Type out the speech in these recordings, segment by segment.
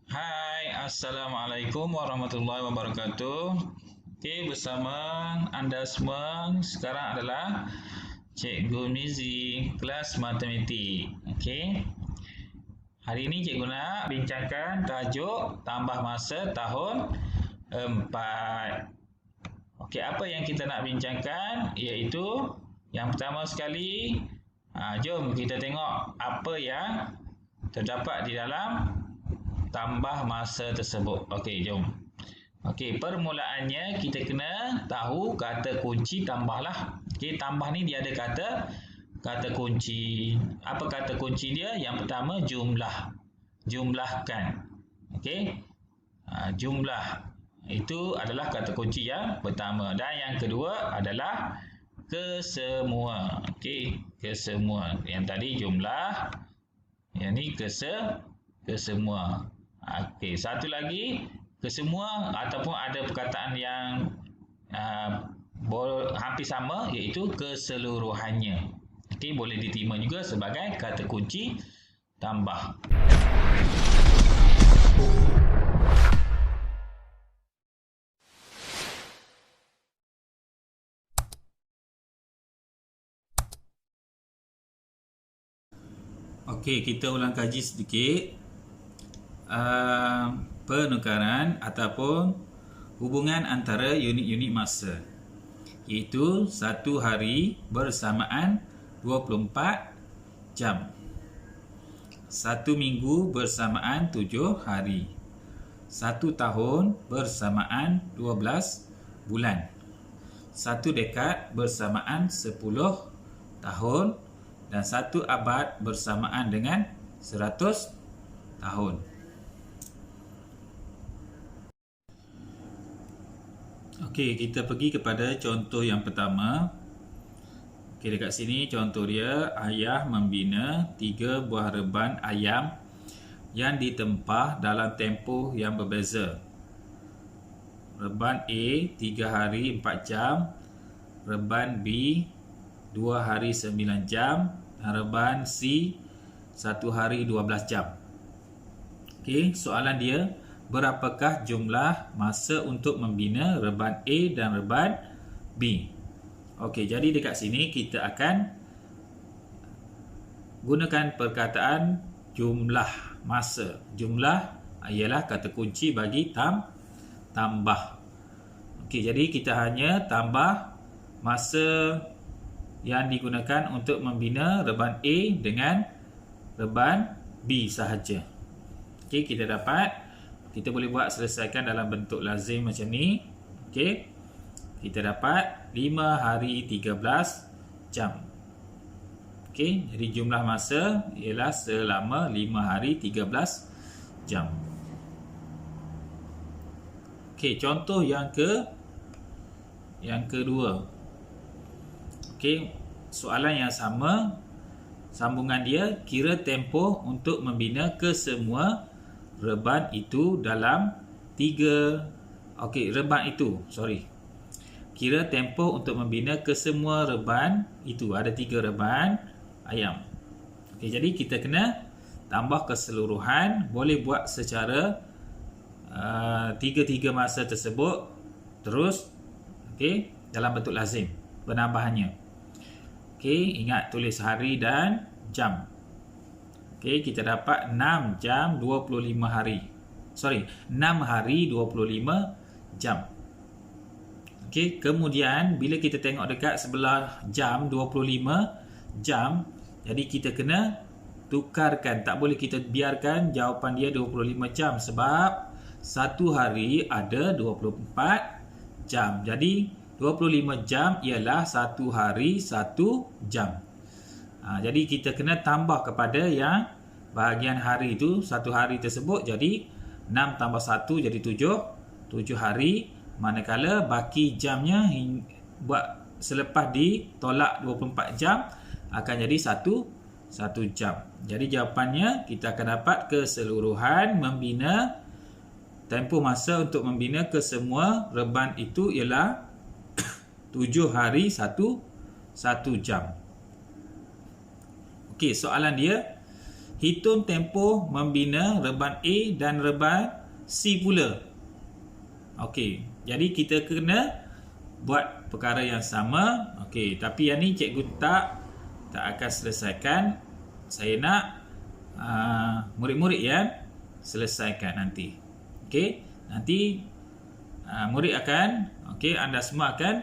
Hai, Assalamualaikum warahmatullahi wabarakatuh. Okey, bersama anda semua sekarang adalah Cikgu Mizi, kelas matematik. Okey, hari ini cikgu nak bincangkan tajuk tambah masa tahun 4. Okey, apa yang kita nak bincangkan iaitu yang pertama sekali, jom kita tengok apa yang terdapat di dalam tambah masa tersebut. Okey, jom. Okey, permulaannya kita kena tahu kata kunci tambahlah. Okey, tambah ni dia ada kata kunci. Apa kata kunci dia? Yang pertama jumlah. Jumlahkan. Okey. Jumlah itu adalah kata kunci yang pertama, dan yang kedua adalah kesemua. Okey, kesemua. Yang tadi jumlah, yang ni kesemua. Okey, satu lagi kesemua ataupun ada perkataan yang hampir sama iaitu keseluruhannya. Okey, boleh diterima juga sebagai kata kunci tambah. Okey, kita ulang kaji sedikit penukaran ataupun hubungan antara unit-unit masa, iaitu satu hari bersamaan 24 jam, satu minggu bersamaan 7 hari, satu tahun bersamaan 12 bulan, satu dekad bersamaan 10 tahun, dan satu abad bersamaan dengan 100 tahun. Okey, kita pergi kepada contoh yang pertama. Okey, dekat sini contoh dia, ayah membina 3 buah reban ayam yang ditempah dalam tempoh yang berbeza. Reban A 3 hari 4 jam, reban B 2 hari 9 jam, dan reban C 1 hari 12 jam. Okey, soalan dia, berapakah jumlah masa untuk membina reban A dan reban B? Okey, jadi dekat sini kita akan gunakan perkataan jumlah masa. Jumlah ialah kata kunci bagi tambah. Okey, jadi kita hanya tambah masa yang digunakan untuk membina reban A dengan reban B sahaja. Okey, kita boleh buat selesaikan dalam bentuk lazim macam ni. Okey, kita dapat 5 hari 13 jam. Okey, jadi jumlah masa ialah selama 5 hari 13 jam. Okey, contoh yang kedua. Okey, soalan yang sama, sambungan dia, kira tempoh untuk membina kesemua reban itu dalam 3. Okey, kira tempoh untuk membina kesemua reban itu, ada 3 reban ayam. Okey, jadi kita kena tambah keseluruhan, boleh buat secara 3 masa tersebut terus. Okey, dalam bentuk lazim penambahannya. Okey, ingat tulis hari dan jam. Okey, kita dapat 6 jam 25 hari. 6 hari 25 jam. Okey, kemudian bila kita tengok dekat sebelah jam 25 jam, jadi kita kena tukarkan. Tak boleh kita biarkan jawapan dia 25 jam sebab satu hari ada 24 jam. Jadi 25 jam ialah satu hari 1 jam. Jadi kita kena tambah kepada yang bahagian hari itu, satu hari tersebut, jadi 6 tambah 1 jadi 7 hari, manakala baki jamnya buat selepas ditolak 24 jam akan jadi 1 jam. Jadi jawapannya kita akan dapat keseluruhan membina tempoh masa untuk membina kesemua reban itu ialah 7 hari 1 jam. Okey, soalan dia, hitung tempoh membina reban A dan reban C pula. Okey, jadi kita kena buat perkara yang sama. Okey, tapi yang ni cikgu tak akan selesaikan. Saya nak murid-murid yang selesaikan nanti. Okey, nanti murid akan, okey, anda semua akan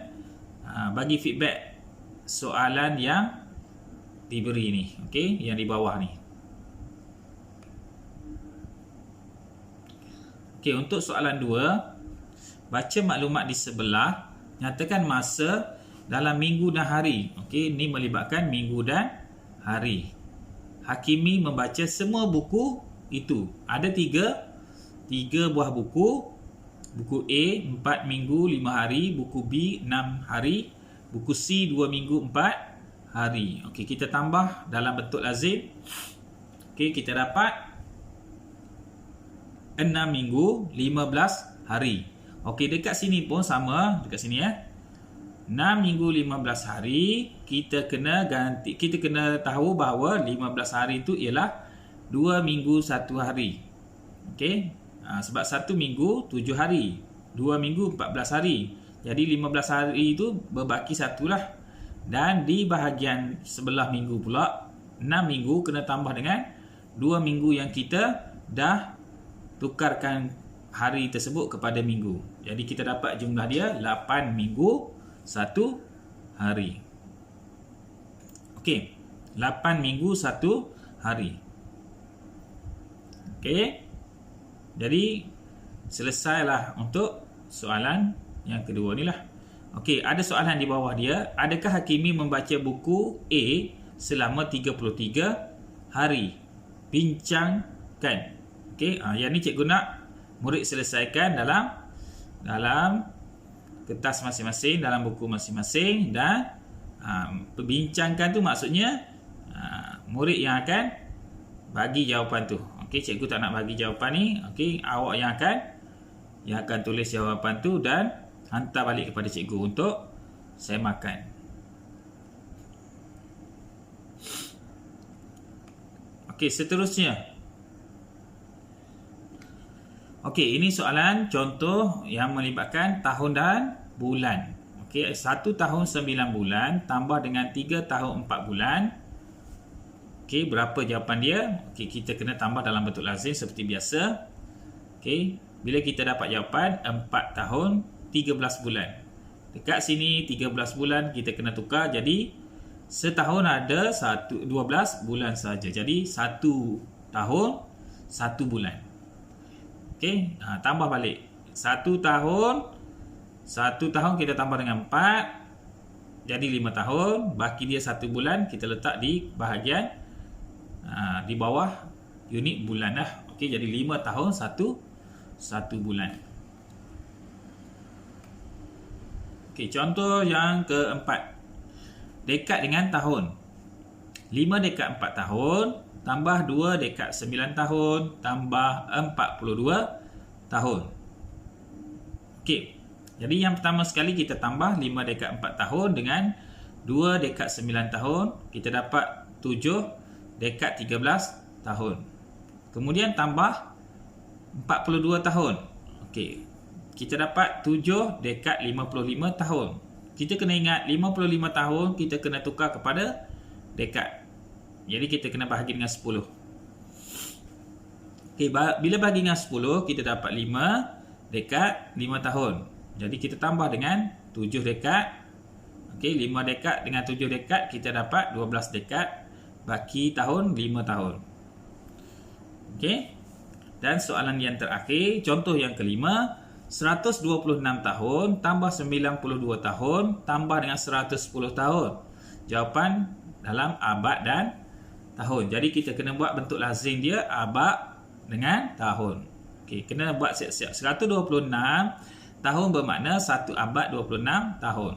bagi feedback soalan yang diberi ni, okey, yang di bawah ni. Okey, untuk soalan 2, baca maklumat di sebelah, nyatakan masa dalam minggu dan hari. Okey, ni melibatkan minggu dan hari. Hakimi membaca semua buku itu. Ada tiga buah buku. Buku A 4 minggu 5 hari, buku B 6 hari, buku C 2 minggu 4 hari. Okey, kita tambah dalam bentuk lazim. Okey, kita dapat 6 minggu 15 hari. Okey, dekat sini pun sama, dekat sini ya. 6 minggu 15 hari, kita kena tahu bahawa 15 hari itu ialah 2 minggu 1 hari. Okey, sebab 1 minggu 7 hari, 2 minggu 14 hari. Jadi 15 hari itu berbaki 1 lah. Dan di bahagian sebelah minggu pula, 6 minggu kena tambah dengan 2 minggu yang kita dah tukarkan hari tersebut kepada minggu. Jadi kita dapat jumlah dia 8 minggu 1 hari. Okey, 8 minggu 1 hari. Okey, jadi selesailah untuk soalan yang kedua ni lah. Okey, ada soalan di bawah dia. Adakah Hakimi membaca buku A selama 33 hari? Bincangkan. Okey, yang ni cikgu nak murid selesaikan dalam kertas masing-masing, dalam buku masing-masing. Dan bincangkan tu maksudnya murid yang akan bagi jawapan tu. Okey, cikgu tak nak bagi jawapan ni. Okey, awak yang akan tulis jawapan tu dan hantar balik kepada cikgu untuk semakan. Okey, seterusnya. Okey, ini soalan contoh yang melibatkan tahun dan bulan. Okey, 1 tahun 9 bulan tambah dengan 3 tahun 4 bulan. Okey, berapa jawapan dia? Okey, kita kena tambah dalam bentuk lazim seperti biasa. Okey, bila kita dapat jawapan 4 tahun 13 bulan. Dekat sini 13 bulan kita kena tukar jadi setahun ada 12 bulan saja. Jadi 1 tahun 1 bulan. Okey, tambah balik. 1 tahun kita tambah dengan 4 jadi 5 tahun, baki dia 1 bulan, kita letak di bahagian di bawah unit bulan lah. Okey, jadi 5 tahun 1 bulan. Okey, contoh yang keempat. Dekad dengan tahun. 5 dekad 4 tahun tambah 2 dekad 9 tahun tambah 42 tahun. Okey, jadi yang pertama sekali kita tambah 5 dekad 4 tahun dengan 2 dekad 9 tahun, kita dapat 7 dekad 13 tahun. Kemudian tambah 42 tahun. Okey, kita dapat 7 dekad 55 tahun. Kita kena ingat 55 tahun kita kena tukar kepada dekad. Jadi kita kena bahagi dengan 10. Okey, bila bahagi dengan 10 kita dapat 5 dekad 5 tahun. Jadi kita tambah dengan 7 dekad. Okey, 5 dekad dengan 7 dekad kita dapat 12 dekad. Baki tahun 5 tahun. Okey. Dan soalan yang terakhir, contoh yang kelima, 126 tahun tambah 92 tahun tambah dengan 110 tahun. Jawapan dalam abad dan tahun. Jadi kita kena buat bentuk lazim dia abad dengan tahun. Okey, kena buat siap-siap. 126 tahun bermakna 1 abad 26 tahun.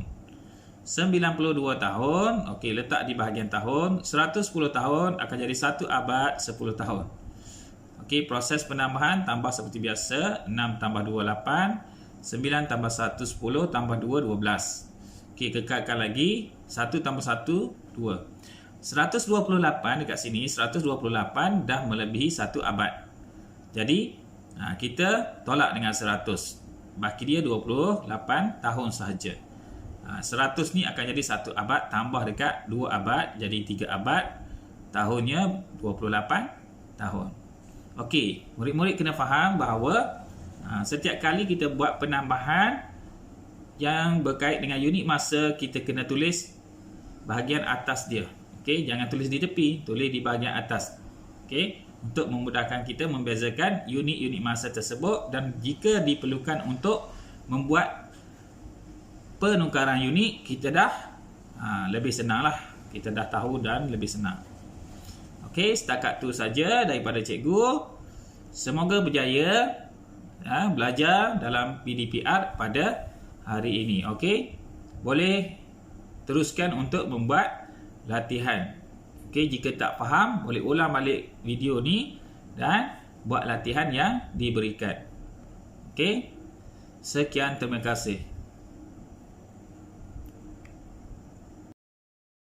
92 tahun, okey, letak di bahagian tahun. 110 tahun akan jadi 1 abad 10 tahun. Okey, proses penambahan tambah seperti biasa. 6 tambah 2, 8. 9 tambah 1, 10. Tambah 2, 12. Okey, kekalkan lagi. 1 tambah 1, 2. 128 dekat sini, 128 dah melebihi 1 abad. Jadi, kita tolak dengan 100. Baki dia 28 tahun sahaja. 100 ni akan jadi 1 abad tambah dekat 2 abad, jadi 3 abad. Tahunnya 28 tahun. Okey, murid-murid kena faham bahawa setiap kali kita buat penambahan yang berkait dengan unit masa, kita kena tulis bahagian atas dia. Okey, jangan tulis di tepi, tulis di bahagian atas. Okey, untuk memudahkan kita membezakan unit-unit masa tersebut, dan jika diperlukan untuk membuat penukaran unit, kita dah lebih senang lah. Kita dah tahu dan lebih senang. Okey, setakat tu saja daripada cikgu. Semoga berjaya belajar dalam PDPR pada hari ini. Okey, boleh teruskan untuk membuat latihan. Okey, jika tak faham, boleh ulang balik video ni dan buat latihan yang diberikan. Okey, sekian, terima kasih.